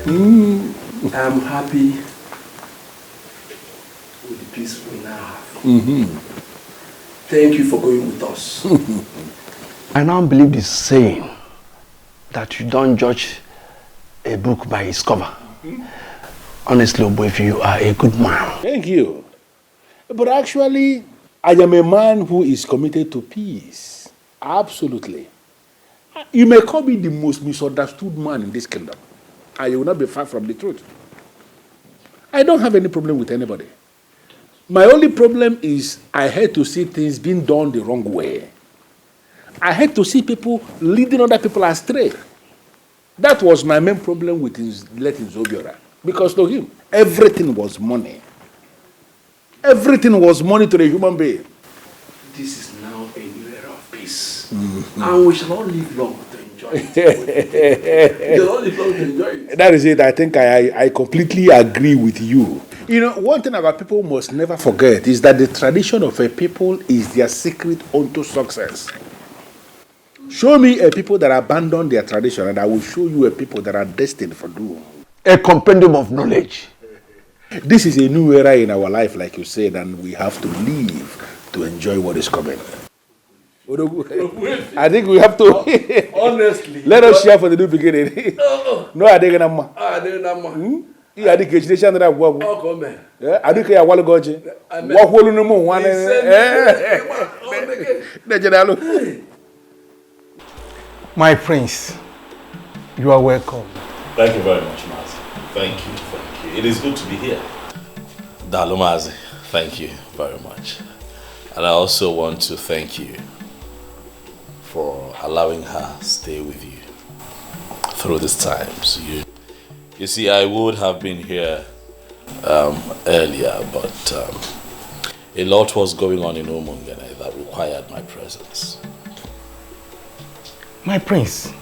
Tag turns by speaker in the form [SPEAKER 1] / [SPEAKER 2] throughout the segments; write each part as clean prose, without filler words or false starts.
[SPEAKER 1] I'm happy with the peace we now have. Thank you for going with us.
[SPEAKER 2] I now believe this saying that you don't judge a book by its cover. Honestly, Oboefi, you are a good man.
[SPEAKER 3] Thank you. But actually, I am a man who is committed to peace. Absolutely. You may call me the most misunderstood man in this kingdom, and you will not be far from the truth. I don't have any problem with anybody. My only problem is I hate to see things being done the wrong way. I hate to see people leading other people astray. That was my main problem with letting Zobiora. Because to him, everything was money. Everything was money to the human being.
[SPEAKER 1] This is now a new era of peace. And we shall all live long to enjoy it. We shall all live long to enjoy it.
[SPEAKER 3] That is it. I think I completely agree with you. You know, one thing about people must never forget is that the tradition of a people is their secret unto success. Show me a people that abandon their tradition, and I will show you a people that are destined for doom.
[SPEAKER 2] A compendium of knowledge.
[SPEAKER 3] This is a new era in our life, like you said, and we have to live to enjoy what is coming. I think we have to.
[SPEAKER 1] Honestly.
[SPEAKER 3] Let us share for the new beginning. No, I think I'm. I think it's the that work.
[SPEAKER 1] Oh, come on.
[SPEAKER 3] I think I want to go to. What will you know? One.
[SPEAKER 2] My prince, you are welcome.
[SPEAKER 4] Thank you very much, Mazi. Thank you, thank you. It is good to be here. Dalu Mazi, thank you very much. And I also want to thank you for allowing her stay with you through these times. You see, I would have been here earlier, but a lot was going on in Umungele that required my presence.
[SPEAKER 2] My prince,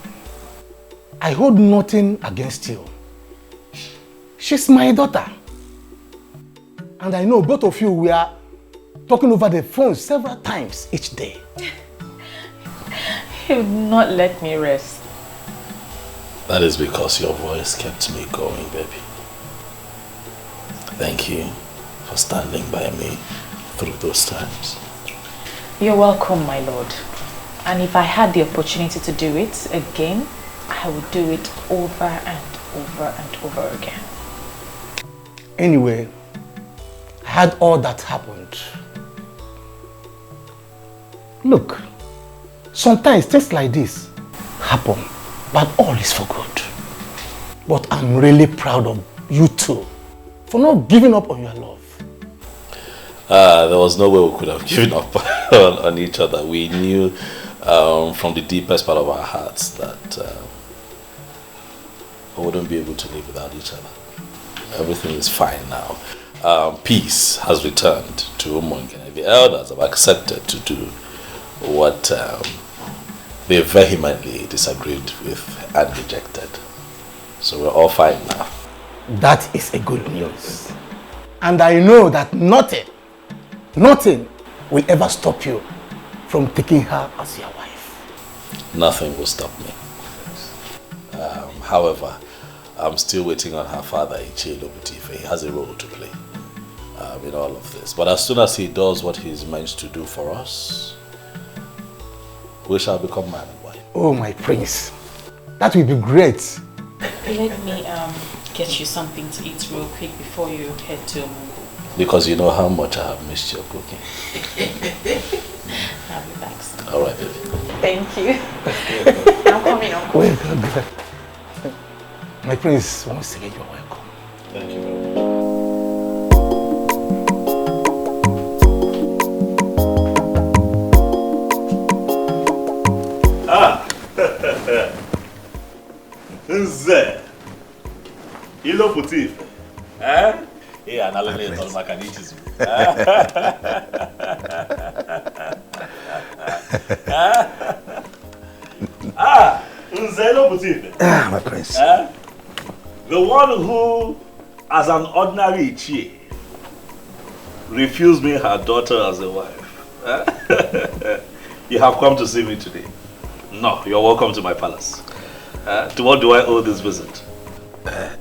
[SPEAKER 2] I hold nothing against you. She's my daughter. And I know both of you were talking over the phone several times each day.
[SPEAKER 5] He would not let me rest.
[SPEAKER 4] That is because your voice kept me going, baby. Thank you for standing by me through those times.
[SPEAKER 5] You're welcome, my lord. And if I had the opportunity to do it again, I would do it over and over and over again.
[SPEAKER 2] Anyway, I had all that happened. Look, sometimes things like this happen, but all is for good. But I'm really proud of you two for not giving up on your love.
[SPEAKER 4] There was no way we could have given up on each other. We knew from the deepest part of our hearts that we wouldn't be able to live without each other. Everything is fine now. Peace has returned to Umungele. The elders have accepted to do what they vehemently disagreed with and rejected. So we're all fine now.
[SPEAKER 2] That is a good news. And I know that nothing will ever stop you from taking her as your wife.
[SPEAKER 4] Nothing will stop me. However, I'm still waiting on her father, Ichelo Butife. He has a role to play in all of this. But as soon as he does what he's meant to do for us, we shall become man and wife.
[SPEAKER 2] Oh, my prince. That will be great.
[SPEAKER 5] Let me get you something to eat real quick before you head to Mungu.
[SPEAKER 4] Because you know how much I have missed your cooking.
[SPEAKER 5] I'll be back soon.
[SPEAKER 4] All right, baby.
[SPEAKER 5] Thank you. I'm coming, Uncle.
[SPEAKER 2] Wait, my prince, once again, you're welcome.
[SPEAKER 4] Thank you very much.
[SPEAKER 6] Nze ilo putif.
[SPEAKER 4] Yeah, and I'll let it all back and eat you.
[SPEAKER 6] Nze ilo putif.
[SPEAKER 2] My prince.
[SPEAKER 6] The one who, as an ordinary Ichie, refused me her daughter as a wife. You have come to see me today. No, you're welcome to my palace. To what do I owe this visit?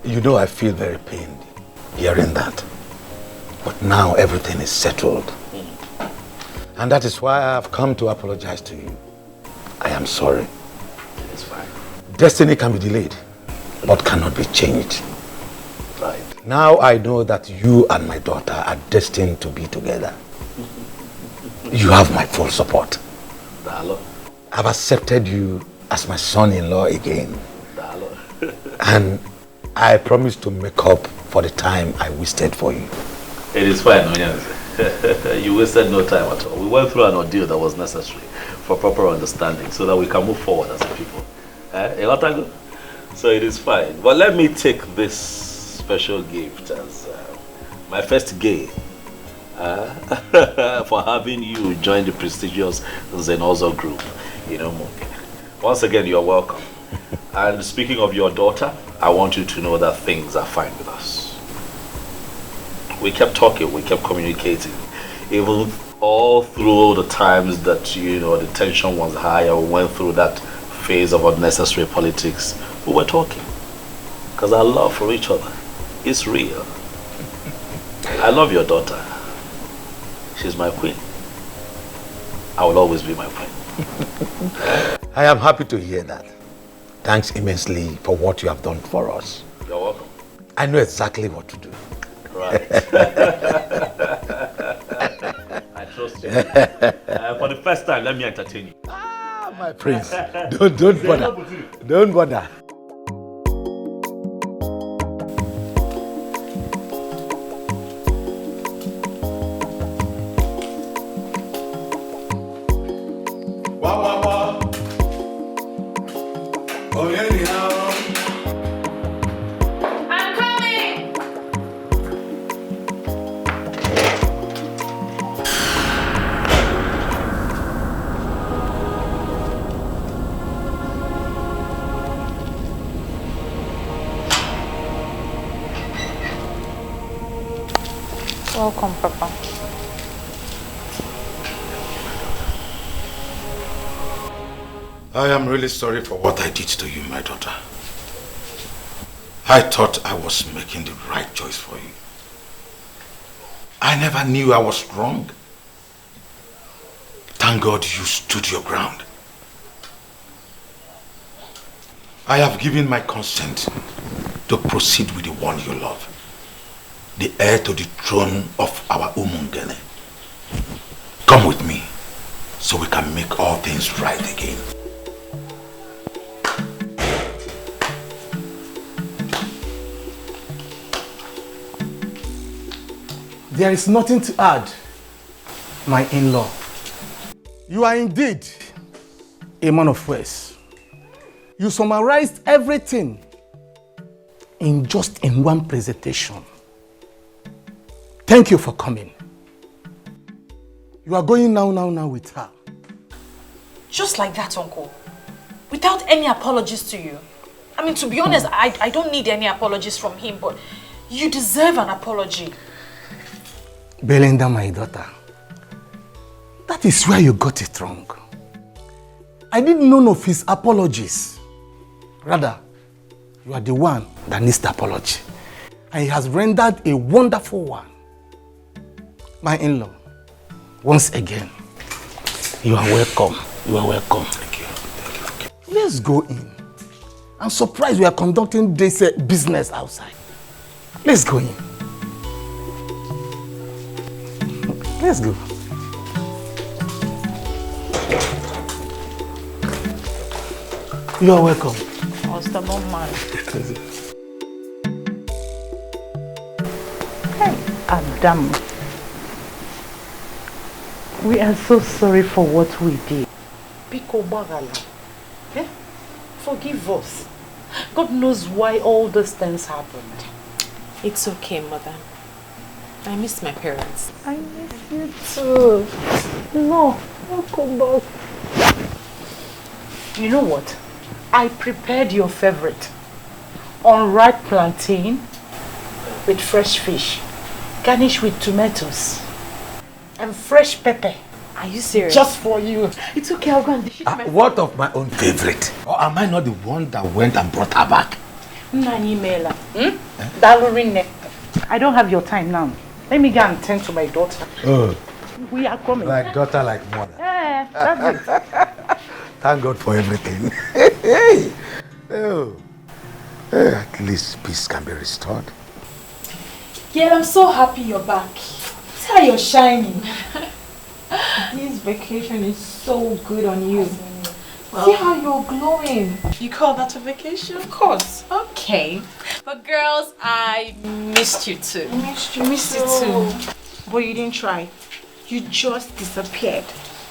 [SPEAKER 2] You know I feel very pained hearing that. But now everything is settled. And that is why I have come to apologize to you. I am sorry.
[SPEAKER 4] It's fine.
[SPEAKER 2] Destiny can be delayed, but cannot be changed.
[SPEAKER 4] Right.
[SPEAKER 2] Now I know that you and my daughter are destined to be together. You have my full support.
[SPEAKER 4] Dalo.
[SPEAKER 2] I've accepted you as my son-in-law again.
[SPEAKER 4] Dalo.
[SPEAKER 2] And I promise to make up for the time I wasted for you.
[SPEAKER 4] It is fine, Onyanze. You wasted no time at all. We went through an ordeal that was necessary for proper understanding so that we can move forward as a people. So it is fine. But let me take this special gift as my first gain for having you join the prestigious Nze Na Ozo group in Umungele. Once again, you're welcome. And speaking of your daughter, I want you to know that things are fine with us. We kept talking, we kept communicating. Even all through the times that, you know, the tension was high or we went through that phase of unnecessary politics, we were talking. Because our love for each other is real. I love your daughter. She's my queen. I will always be my queen.
[SPEAKER 2] I am happy to hear that. Thanks immensely for what you have done for us.
[SPEAKER 4] You're welcome.
[SPEAKER 2] I know exactly what to do.
[SPEAKER 4] Right. I trust you. For the first time, let me entertain you.
[SPEAKER 2] Ah, my prince. Don't bother. Don't bother.
[SPEAKER 5] Welcome, Papa.
[SPEAKER 3] I am really sorry for what I did to you, my daughter. I thought I was making the right choice for you. I never knew I was wrong. Thank God you stood your ground. I have given my consent to proceed with the one you love, the heir to the throne of our Umungele. Come with me so we can make all things right again.
[SPEAKER 2] There is nothing to add, my in-law. You are indeed a man of words. You summarized everything in one presentation. Thank you for coming. You are going now with her.
[SPEAKER 5] Just like that, Uncle. Without any apologies to you. I mean, to be honest, I don't need any apologies from him, but you deserve an apology.
[SPEAKER 2] Belinda, my daughter, that is where you got it wrong. I did none of his apologies. Rather, you are the one that needs the apology. And he has rendered a wonderful one. My in-law, once again, you are welcome. You are welcome.
[SPEAKER 3] Thank you.
[SPEAKER 2] Let's go in. I'm surprised we are conducting this business outside. Let's go in. Let's go. You are welcome.
[SPEAKER 5] What's the man?
[SPEAKER 7] Hey, Adam. We are so sorry for what we did.
[SPEAKER 5] Biko Bagala. Eh? Forgive us. God knows why all these things happened.
[SPEAKER 8] It's okay, Mother. I miss my parents.
[SPEAKER 7] I miss you too. No, don't come back.
[SPEAKER 5] You know what? I prepared your favorite. Unripe plantain with fresh fish, garnished with tomatoes and fresh pepper.
[SPEAKER 8] Are you serious?
[SPEAKER 5] Just for you. It's okay, I'll go and dish it to my
[SPEAKER 2] What of my own favorite? Or am I not the one that went and brought her back?
[SPEAKER 5] I don't have your time now. Let me go and tend to my daughter.
[SPEAKER 2] Oh.
[SPEAKER 5] We are coming.
[SPEAKER 2] Like daughter, like mother.
[SPEAKER 5] Yeah, that's it.
[SPEAKER 2] Thank God for everything. Oh. At least peace can be restored.
[SPEAKER 7] Yeah, I'm so happy you're back. See how you're shining. This vacation is so good on you. Well, see how you're glowing.
[SPEAKER 8] You call that a vacation?
[SPEAKER 7] Of course.
[SPEAKER 8] Okay. But girls, I missed you too.
[SPEAKER 7] Missed you too. But you didn't try. You just disappeared.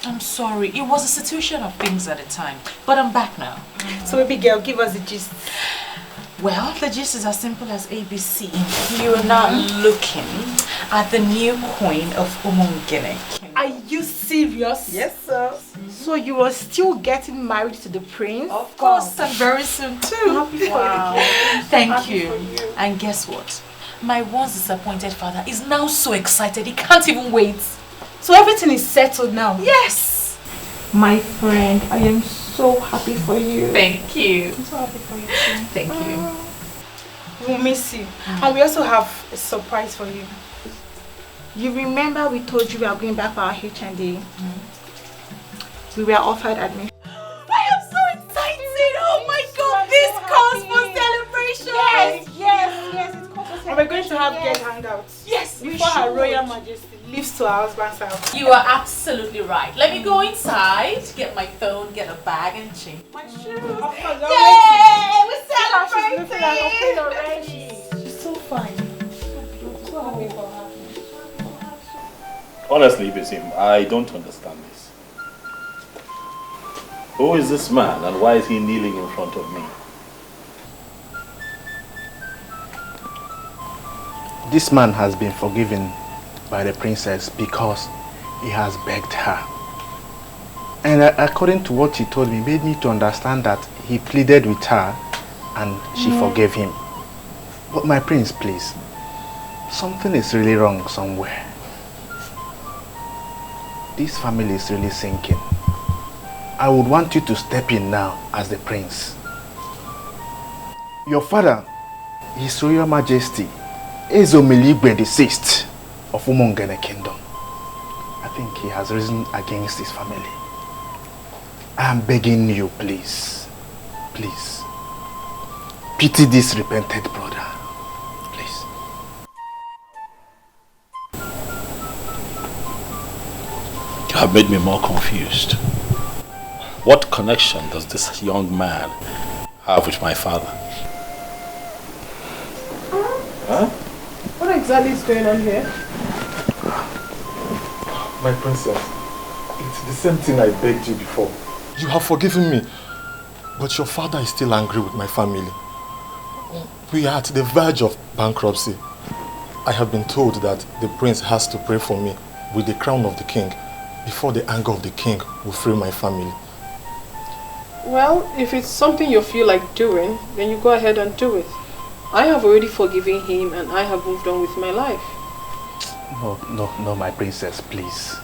[SPEAKER 8] I'm sorry. It was a situation of things at the time. But I'm back now.
[SPEAKER 7] So baby girl, give us the gist.
[SPEAKER 8] Well, the gist is as simple as ABC. You are now looking at the new queen of Umungele Kingdom.
[SPEAKER 7] Are you serious?
[SPEAKER 8] Yes, sir.
[SPEAKER 7] So you are still getting married to the prince?
[SPEAKER 8] Of course, and very soon too.
[SPEAKER 7] I'm happy for you.
[SPEAKER 8] Thank you. And guess what? My once disappointed father is now so excited he can't even wait.
[SPEAKER 7] So everything is settled now?
[SPEAKER 8] Yes.
[SPEAKER 7] My friend, I am so happy for you.
[SPEAKER 8] Thank you.
[SPEAKER 7] I'm so happy for you too.
[SPEAKER 8] Thank you.
[SPEAKER 7] We'll miss you. And we also have a surprise for you. You remember we told you we are going back for our HND? We were offered admission.
[SPEAKER 8] I am so excited! Oh my God! This calls for celebration!
[SPEAKER 7] Yes, it calls for celebration. And we're going to have guest hangouts.
[SPEAKER 8] Yes,
[SPEAKER 7] before Her Royal Majesty leaves to our husband's house.
[SPEAKER 8] You are absolutely right. Let me go inside, get my phone, get a bag, and change my shoes.
[SPEAKER 7] Of course,
[SPEAKER 8] yay! We're
[SPEAKER 7] She's looking like a queen
[SPEAKER 8] celebrating!
[SPEAKER 7] already. She's so fine. So happy for her.
[SPEAKER 4] Honestly, Basim, I don't understand this. Who is this man and why is he kneeling in front of me?
[SPEAKER 2] This man has been forgiven by the princess because he has begged her. And according to what he told me, made me to understand that he pleaded with her and she forgave him. But my prince, please, something is really wrong somewhere. This family is really sinking. I would want you to step in now as the prince. Your father, His Royal Majesty, Ezomeligwe the Sixth of Umungele Kingdom. I think he has risen against his family. I am begging you, please, please, pity this repented brother, please.
[SPEAKER 4] You have made me more confused. What connection does this young man have with my father?
[SPEAKER 9] Huh? What exactly is going on here?
[SPEAKER 10] My princess, it's the same thing I begged you before. You have forgiven me, but your father is still angry with my family. We are at the verge of bankruptcy. I have been told that the prince has to pray for me with the crown of the king before the anger of the king will free my family.
[SPEAKER 9] Well, if it's something you feel like doing, then you go ahead and do it. I have already forgiven him and I have moved on with my life.
[SPEAKER 2] No, my princess, please.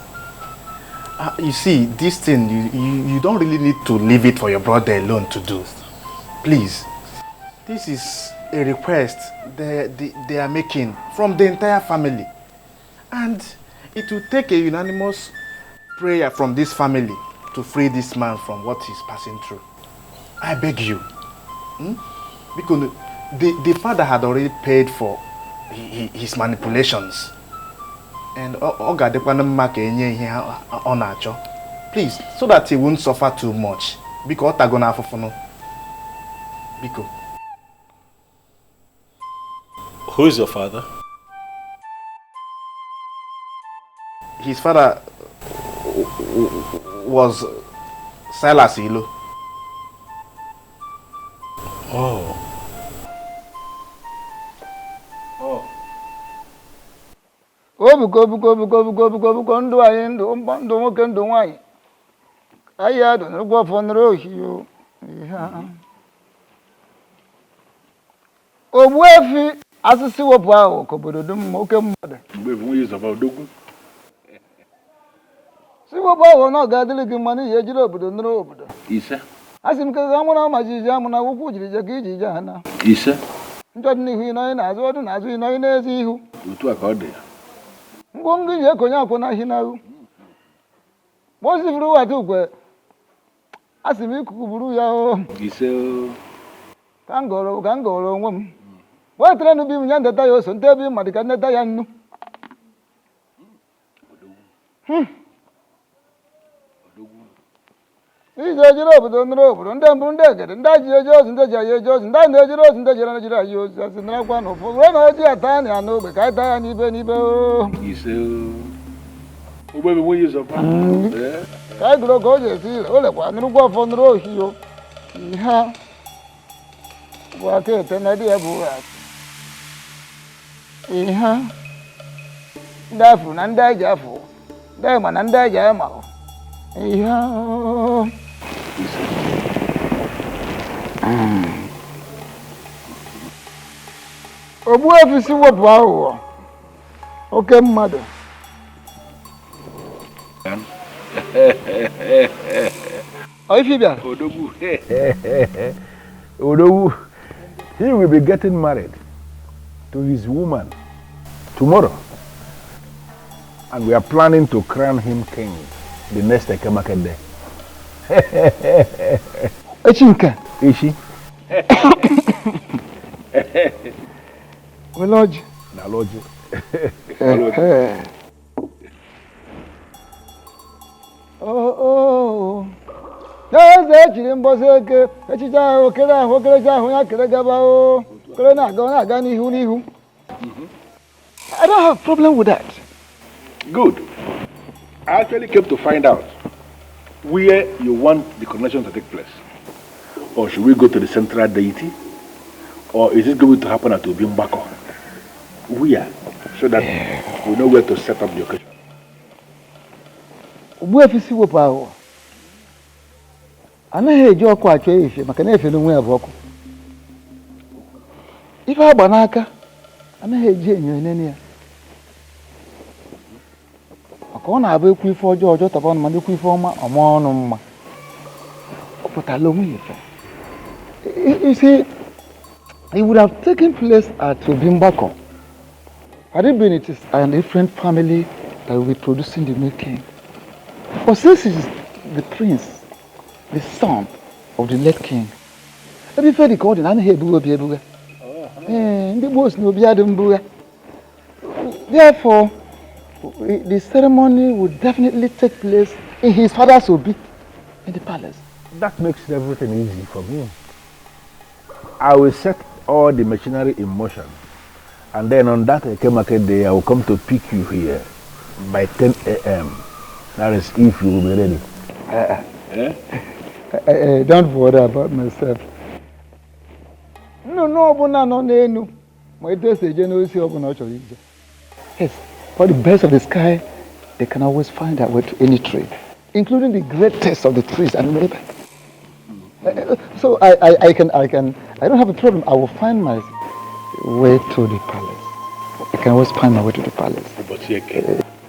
[SPEAKER 2] You see, this thing, you don't really need to leave it for your brother alone to do. Please. This is a request they are making from the entire family. And it will take a unanimous prayer from this family to free this man from what he's passing through. I beg you. Because the father had already paid for his manipulations. And please, so that he won't suffer too much. Because
[SPEAKER 4] who is your father?
[SPEAKER 2] His father was Silas Ilo.
[SPEAKER 4] Oh.
[SPEAKER 11] Obuko ndụ anyị ndụ nwoke ndụ nwanyị anyị adụ n'ụgwọ fọnụrụ ohiyo Ogbuefi asịsị wepụ ahụ ka obodo dum oke mmadụ si wepụ ahụ na ọ ga-adịrị gị mma n'ihi ejiri obodo nụrụ obodo
[SPEAKER 3] Ise.
[SPEAKER 11] Asim ka gamuna majija muna wuku jirija ki jana.
[SPEAKER 3] Ise.
[SPEAKER 11] Njodi hu ino ina azu na azu ino ina ezi ihu.
[SPEAKER 3] Otu aka ọ dị.
[SPEAKER 11] Ngongi je konya akona hinaru. Mosi furu watu kwe. Asim ikuku buru ya o.
[SPEAKER 3] Ise o.
[SPEAKER 11] Kangoro ngom. Wa trenu bi munyanda ta yo so ntebi madika neta ya nnu. Ijojiro obodo nro obodo ndị mbụ ndị egede ndị ji eji ozi ndị ji ayi eji ozi ndị na-ejiri ozi ndị jere na-ejiri ayi ozi asị narakwa na ụfọdụ wee na oji ata anyị ya n'ogbe ka anyị taa ya n'ibe o.
[SPEAKER 3] Ise ụgbọ ebe nwunye zọba.
[SPEAKER 11] Ka anyị gụrụ ka o ji esi ire o lekwa nrụgwa ọfọ nrụ ohi o. Ihe bụ aka ete na dị ya bụ ihe ndị afụ na ndị eji afụ ndị ma na ndị eji ama ihe ogbu efisi wepụ aghụghọ oke mmadụ
[SPEAKER 3] Odogwu. Odogwu. He will be getting married to his woman tomorrow. And we are planning to crown him king the next Ikamma N'ire.
[SPEAKER 11] Echinka.
[SPEAKER 3] Ishi.
[SPEAKER 11] Lodge.
[SPEAKER 3] Na lodge.
[SPEAKER 11] Oh. N'eze echiri mbọsị eke echicha ahụ kere ahụ okerecha ahụ ya kere gaba o kere na-aga n'ihu. I don't have a problem with that.
[SPEAKER 3] Good. I actually came to find out where you want the coronation to take place. Or should we go to the central deity? Or is it going to happen at Ubimbako? Where? So that we know where to set up the occasion.
[SPEAKER 11] Ugbu efisi wepụ ahụ. Anaghị eji ọkụ achọ efe maka na efe n'onwe ya bụ ọkụ. Ife agba n'aka anaghị eji enyo enene ya. Maka ọ na-abụ ekwu ife ọjọọ taba ọnụ ma ekwu ife ọma ọma ọnụ mma. Ọ pụtala onwe ya efe. You see, it would have taken place at Ubimbako. Had it been, it is a different family that will be producing the new king. But since it is the prince, the son of the late king, every fair called in therefore, the ceremony would definitely take place in his father's obi in the palace.
[SPEAKER 3] That makes everything easy for me. I will set all the machinery in motion. And then on that Ikamma N'ire day, I will come to pick you here by 10 a.m. That is if you will be ready.
[SPEAKER 11] Don't worry about myself. No. My days are generally yes, for the birds of the sky, they can always find their way to any tree, including the greatest of the trees and maybe. So I don't have a problem. I will find my way to the palace. I can always find my way to the palace.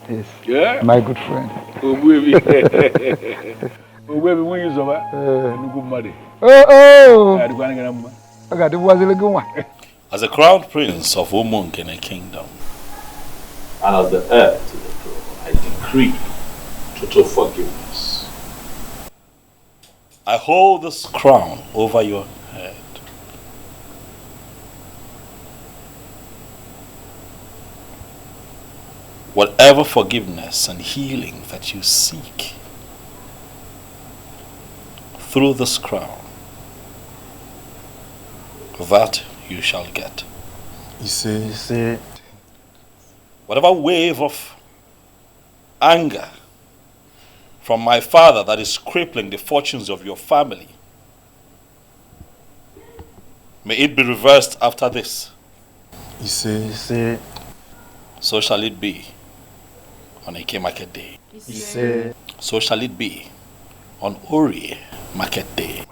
[SPEAKER 11] Yes. Yeah? My good friend.
[SPEAKER 3] Oh, baby. Oh, baby, when you saw
[SPEAKER 4] As a crowned prince of Umungele Kingdom, and as the heir to the throne, I decree total forgiveness. I hold this crown over your head. Whatever forgiveness and healing that you seek through this crown, that you shall get.
[SPEAKER 10] You see.
[SPEAKER 4] Whatever wave of anger from my father that is crippling the fortunes of your family, may it be reversed after this.
[SPEAKER 10] You see.
[SPEAKER 4] So shall it be on Eke Market Day.
[SPEAKER 10] You see.
[SPEAKER 4] So shall it be on Ori Market Day.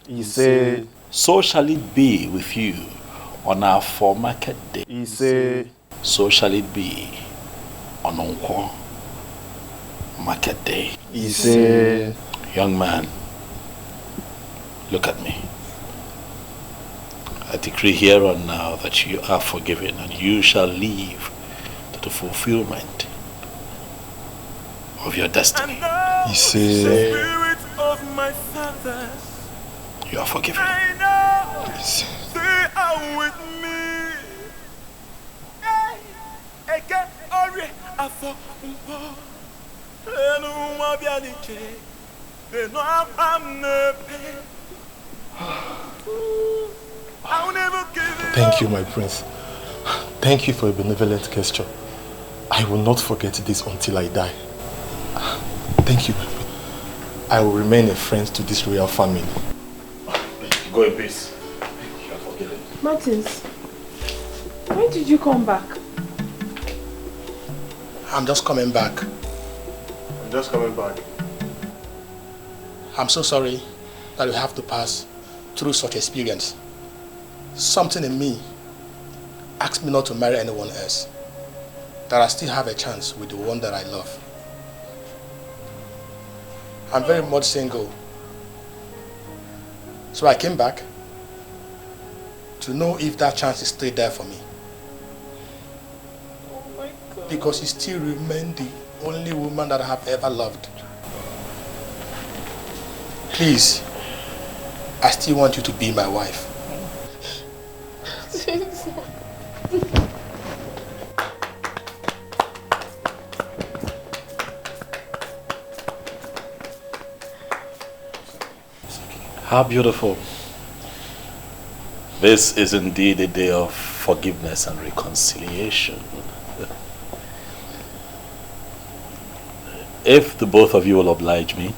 [SPEAKER 10] You see.
[SPEAKER 4] So shall it be with you on our 4 Market Day.
[SPEAKER 10] You see.
[SPEAKER 4] So shall it be on Onkwo Market Day.
[SPEAKER 10] You see.
[SPEAKER 4] Young man, Look at me. I decree here and now that you are forgiven and you shall live to the fulfillment of your destiny.
[SPEAKER 10] He said,
[SPEAKER 4] you are forgiven.
[SPEAKER 10] Yes. Thank you, my prince. Thank you for a benevolent gesture. I will not forget this until I die. Thank you, my prince. I will remain a friend to this royal family.
[SPEAKER 4] Go in peace. You are forgiven.
[SPEAKER 9] Martins, when did you come back?
[SPEAKER 2] I'm just coming back. I'm so sorry that we have to pass through such experience. Something in me asked me not to marry anyone else. That I still have a chance with the one that I love. I'm very much single. So I came back to know if that chance is still there for me.
[SPEAKER 9] Oh my God.
[SPEAKER 2] Because you still remain the only woman that I have ever loved. Please, I still want you to be my wife.
[SPEAKER 4] How beautiful. This is indeed a day of forgiveness and reconciliation. If the both of you will oblige me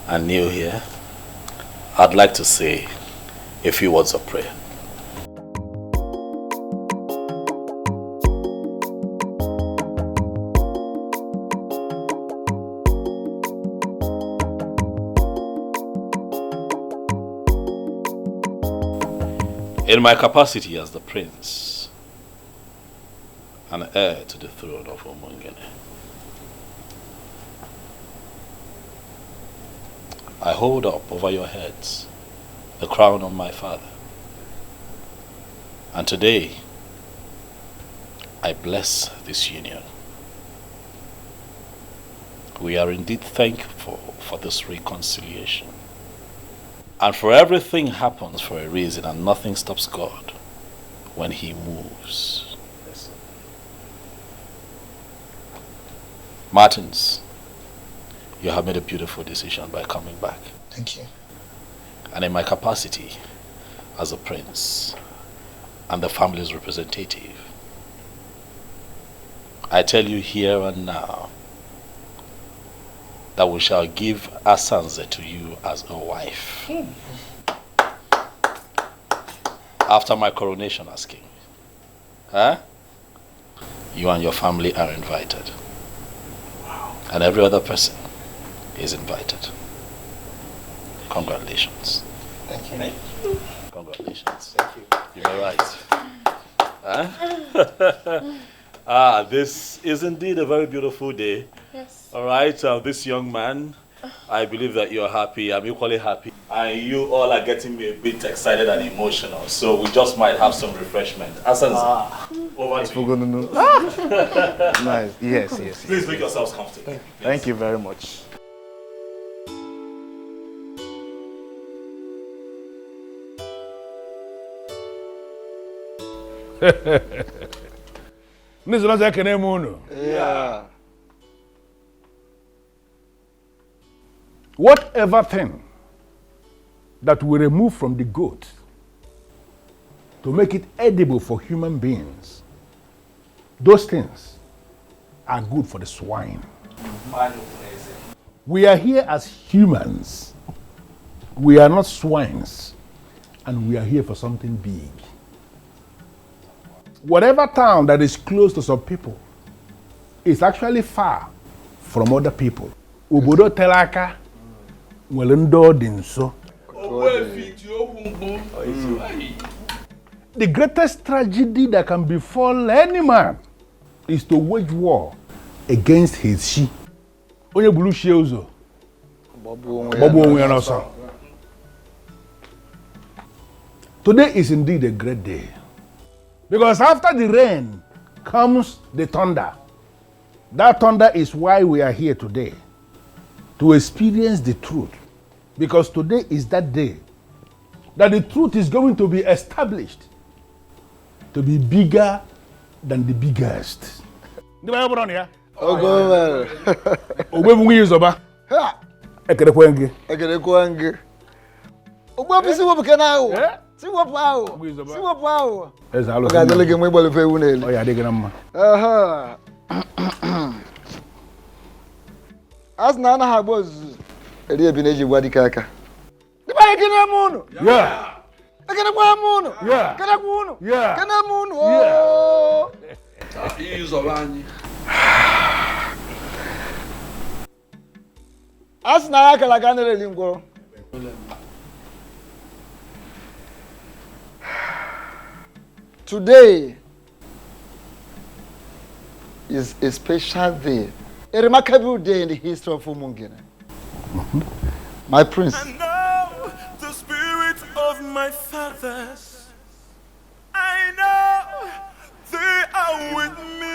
[SPEAKER 4] and kneel here, I'd like to say a few words of prayer. In my capacity as the prince and heir to the throne of Umungele, I hold up over your heads the crown of my father. And today, I bless this union. We are indeed thankful for this reconciliation. And for everything happens for a reason, and nothing stops God when He moves. Yes. Martins, you have made a beautiful decision by coming back.
[SPEAKER 2] Thank you.
[SPEAKER 4] And in my capacity as a prince and the family's representative, I tell you here and now that we shall give Asanze to you as a wife. After my coronation as king. Huh? You and your family are invited. Wow. And every other person is invited. Congratulations.
[SPEAKER 2] Thank you.
[SPEAKER 4] Congratulations. Thank you. You're right. Huh? This is indeed a very beautiful day.
[SPEAKER 9] Yes.
[SPEAKER 4] All right, this young man, I believe that you're happy. I'm equally happy. And you all are getting me a bit excited and emotional. So we just might have some refreshment. Asanze, over to you.
[SPEAKER 11] Nice. Yes.
[SPEAKER 4] Please make yourselves comfortable.
[SPEAKER 11] Thank you very much.
[SPEAKER 3] Yeah. Whatever thing that we remove from the goat to make it edible for human beings, those things are good for the swine. We are here as humans. We are not swines. And we are here for something big. Whatever town that is close to some people is actually far from other people. Obodo telaka welendo dinso. The greatest tragedy that can befall any man is to wage war against his she. Onye bulu she ozo. Bobu onwe ya. Today is indeed a great day. Because after the rain comes the thunder. That thunder is why we are here today. To experience the truth. Because today is that day that the truth is going to be established to be bigger than the biggest.
[SPEAKER 11] As Nana Habos, a dear Bineji Wadikaka. The Bayakin. Yeah. I can have moon. Yeah. Can I moon? Yeah. Can I moon? Oh. As Naka Lagana Lingo. Today is a special day, a remarkable day in the history of Umungele. My prince.
[SPEAKER 12] I know the spirit of my fathers. I know they are with me.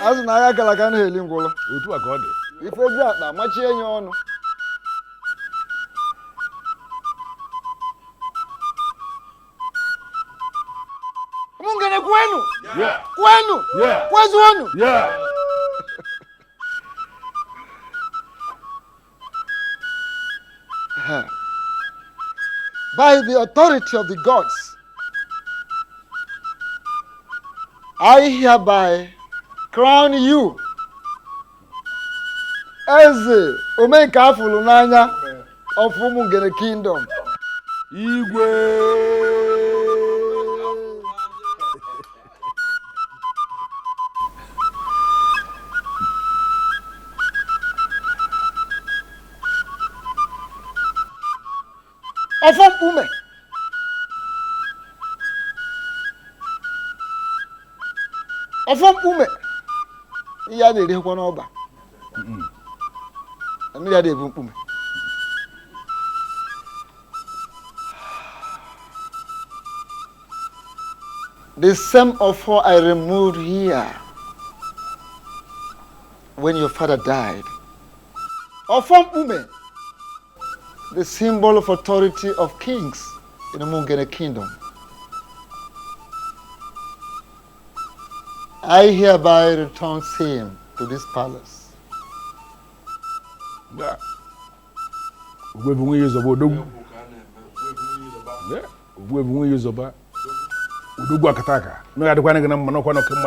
[SPEAKER 11] As Naya Galagana Lingola. If we got that much in your honor. Umungele kwenu?
[SPEAKER 3] Yeah.
[SPEAKER 11] Kwenu?
[SPEAKER 3] Yeah.
[SPEAKER 11] Kwezu wenu?
[SPEAKER 3] Yeah.
[SPEAKER 11] By the authority of the gods, I hereby crown you as the Emeka Fulunanya of Umungele Kingdom. Igwe. Ofom ume. Ofom ume. Iya de de kwa n'ọba. Ami ya de bu ume. The same offer I removed here when your father died. Ofom ume. The symbol of authority of kings in the Umungele Kingdom. I hereby return same to this palace.
[SPEAKER 3] Yeah. We will use about Udogu Akataka. No, I don't want to know no one of them.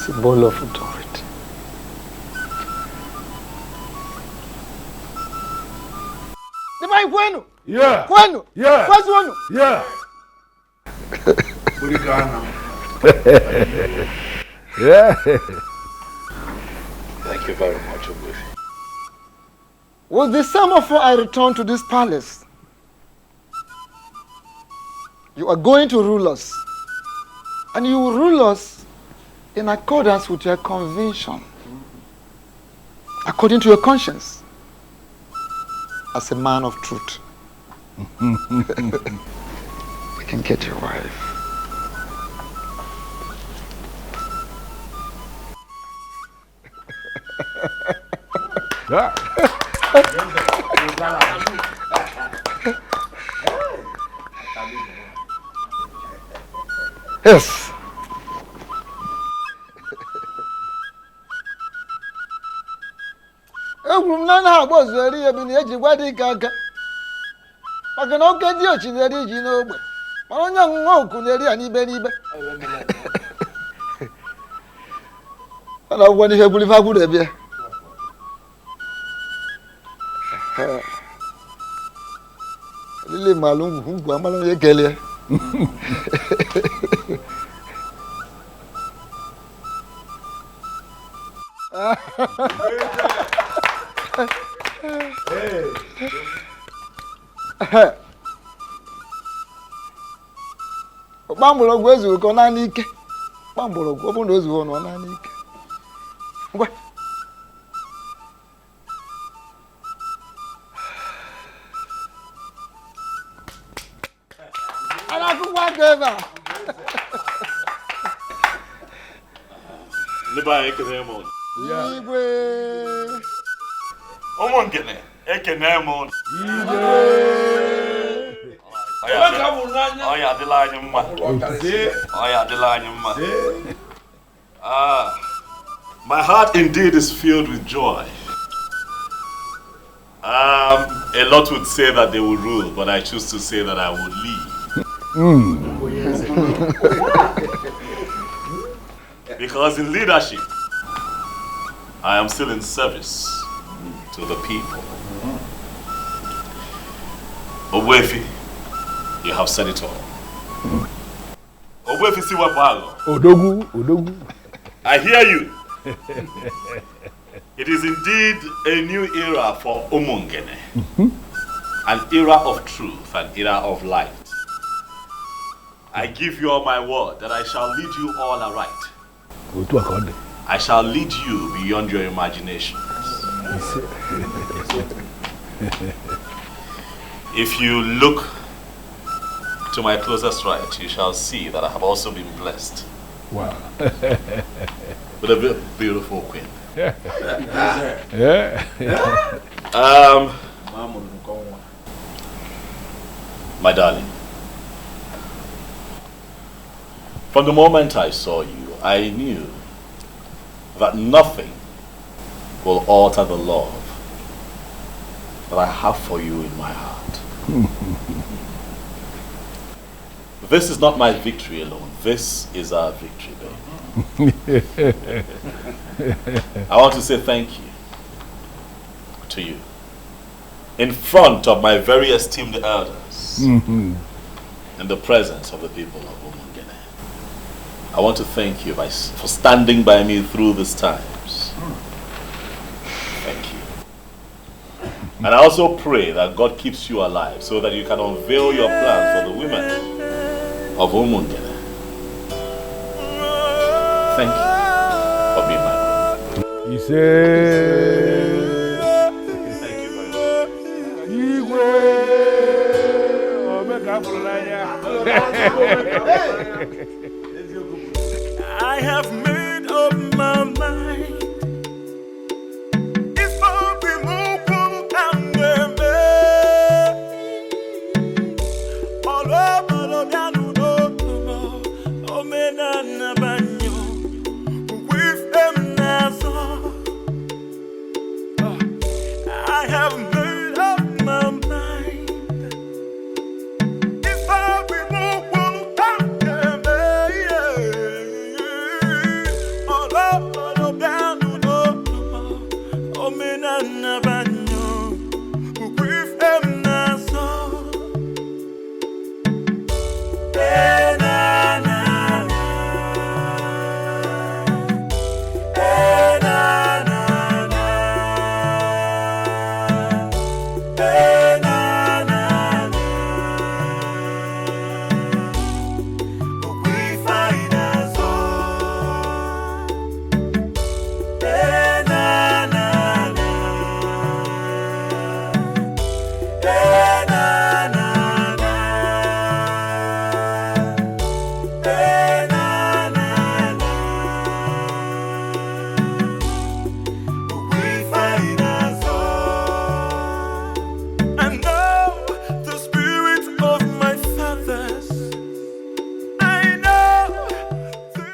[SPEAKER 11] Symbol of authority.
[SPEAKER 3] Yeah.
[SPEAKER 11] Kwenu?
[SPEAKER 3] Yeah.
[SPEAKER 11] Where's one?
[SPEAKER 3] Yeah. Yeah.
[SPEAKER 4] Thank you very much, Ugezu.
[SPEAKER 11] With the same offer I return to this palace, you are going to rule us. And you will rule us in accordance with your conviction, according to your conscience, as a man of truth. You can get your wife.
[SPEAKER 3] Yeah.
[SPEAKER 11] Yes. Egwuru m na na agba ozueri ya bi na eji gwa dị aka. Maka na oke dị ochi na-eri ji n'ogbe. Mana onye ọṅụṅụ oku na-eri ya n'ibe n'ibe. Ana ụgwọ n'ihe gburu ife agburu ebie. Lili malungu ngwa amala onye kelee. Gbamgbọrọgwụ ezughị ka ọ naanị ike. Gbamgbọrọgwụ ọ bụrụ na o zughị ọ naanị ike. Ngwa. Anakwụkwọ aka ebe a.
[SPEAKER 6] Ndị anyị ekene m ụnụ.
[SPEAKER 11] Igwe.
[SPEAKER 6] Umungele, ekene m ụnụ.
[SPEAKER 11] Igwe.
[SPEAKER 6] Oya adịla anyị mma. Oya adịla anyị mma. My heart indeed is filled with joy. A lot would say that they will rule, but I choose to say that I will lead. Because in leadership, I am still in service to the people. Owefi, you have said it all. Owefi Siwapago.
[SPEAKER 3] Odogu.
[SPEAKER 6] I hear you. It is indeed a new era for Umungele. An era of truth, an era of light. I give you all my word that I shall lead you all aright. I shall lead you beyond your imagination. If you look to my closest right, you shall see that I have also been blessed.
[SPEAKER 3] Wow.
[SPEAKER 6] With a beautiful queen.
[SPEAKER 3] Yeah.
[SPEAKER 6] My darling, from the moment I saw you, I knew that nothing will alter the love that I have for you in my heart. This is not my victory alone. This is our victory, babe. I want to say thank you to you in front of my very esteemed elders, in the presence of the people of Umungele. I want to thank you for standing by me through these times. Thank you. And I also pray that God keeps you alive so that you can unveil your plans for the women of Umungele. Thank you for being my brother.
[SPEAKER 3] He said,
[SPEAKER 6] thank you very much.
[SPEAKER 12] I have